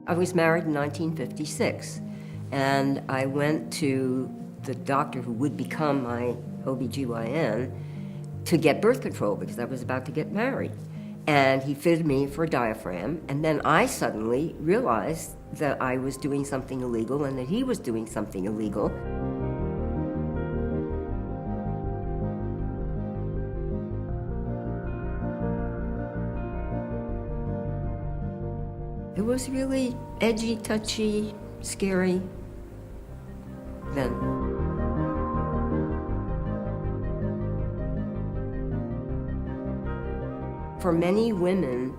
I was married in 1956, and I went to the doctor who would become my OBGYN to get birth control because I was about to get married. And he fitted me for a diaphragm, and then I suddenly realized that I was doing something illegal and that he was doing something illegal. It was really edgy, touchy, scary then. For many women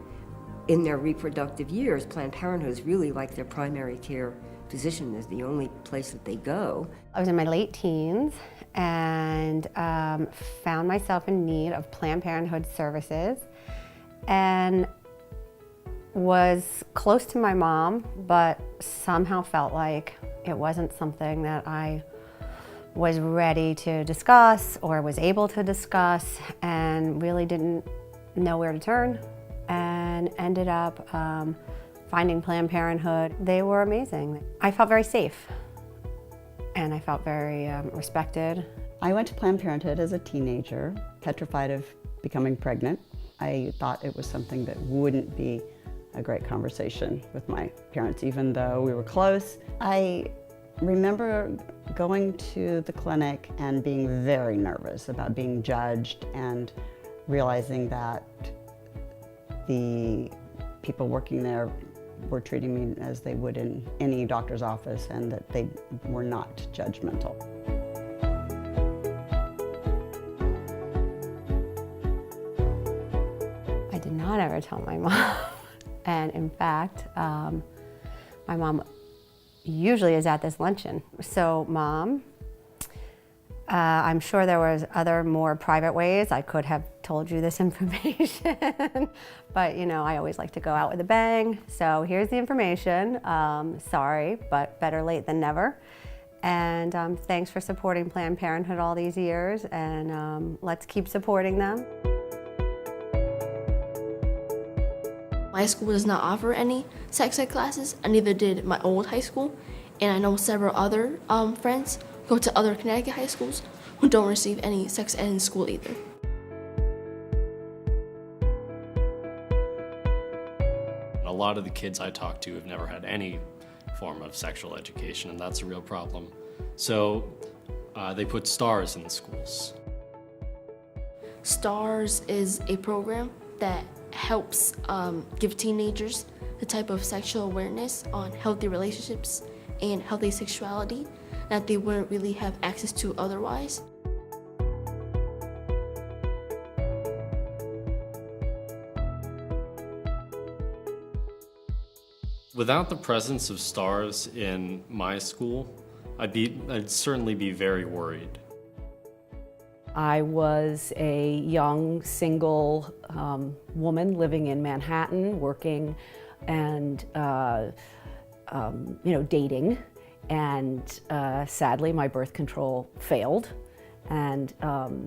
in their reproductive years, Planned Parenthood is really like their primary care physician, is the only place that they go. I was in my late teens and found myself in need of Planned Parenthood services and was close to my mom, but somehow felt like it wasn't something that I was ready to discuss or was able to discuss, and really didn't know where to turn, and ended up finding Planned Parenthood. They were amazing. I felt very safe and I felt very respected. I went to Planned Parenthood as a teenager, petrified of becoming pregnant. I thought it was something that wouldn't be a great conversation with my parents, even though we were close. I remember going to the clinic and being very nervous about being judged and realizing that the people working there were treating me as they would in any doctor's office, and that they were not judgmental. I did not ever tell my mom. And in fact, my mom usually is at this luncheon. So Mom, I'm sure there was other more private ways I could have told you this information, but you know, I always like to go out with a bang. So here's the information. Sorry, but better late than never. And thanks for supporting Planned Parenthood all these years, and let's keep supporting them. My school does not offer any sex ed classes, and neither did my old high school. And I know several other friends go to other Connecticut high schools who don't receive any sex ed in school either. A lot of the kids I talk to have never had any form of sexual education, and that's a real problem. So they put STARS in the schools. STARS is a program that helps give teenagers the type of sexual awareness on healthy relationships and healthy sexuality that they wouldn't really have access to otherwise. Without the presence of STARS in my school, I'd certainly be very worried. I was a young, single woman living in Manhattan, working and dating. And sadly, my birth control failed. And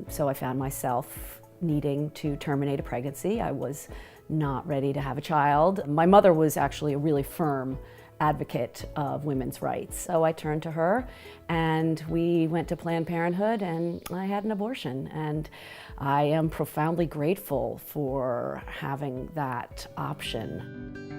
so I found myself needing to terminate a pregnancy. I was not ready to have a child. My mother was actually a really firm advocate of women's rights. So I turned to her and we went to Planned Parenthood and I had an abortion. And I am profoundly grateful for having that option.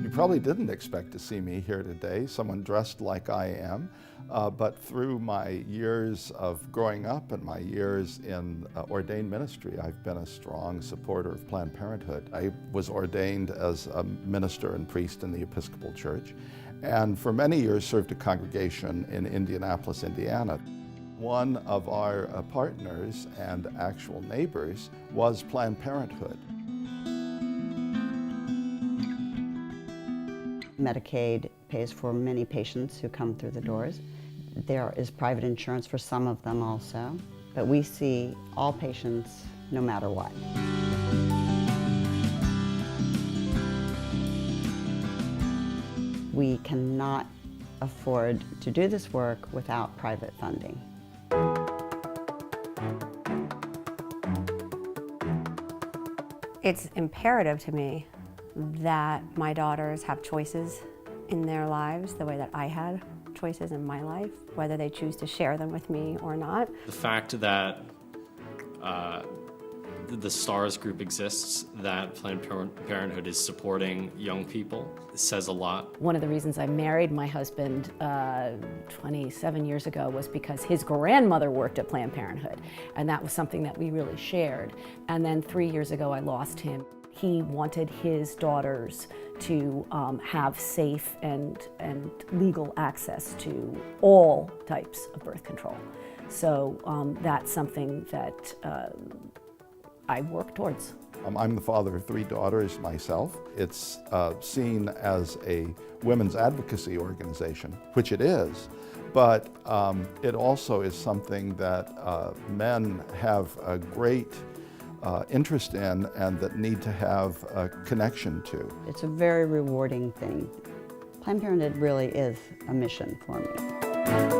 You probably didn't expect to see me here today, someone dressed like I am. But through my years of growing up and my years in ordained ministry, I've been a strong supporter of Planned Parenthood. I was ordained as a minister and priest in the Episcopal Church, and for many years served a congregation in Indianapolis, Indiana. One of our partners and actual neighbors was Planned Parenthood. Medicaid pays for many patients who come through the doors. There is private insurance for some of them also, but we see all patients no matter what. We cannot afford to do this work without private funding. It's imperative to me that my daughters have choices in their lives the way that I had choices in my life, whether they choose to share them with me or not. The fact that the STARS group exists, that Planned Parenthood is supporting young people, says a lot. One of the reasons I married my husband 27 years ago was because his grandmother worked at Planned Parenthood, and that was something that we really shared. And then 3 years ago, I lost him. He wanted his daughters to have safe and legal access to all types of birth control. So that's something that I work towards. I'm the father of 3 daughters myself. It's seen as a women's advocacy organization, which it is, but it also is something that men have a great interest in and that need to have a connection to. It's a very rewarding thing. Planned Parenthood really is a mission for me.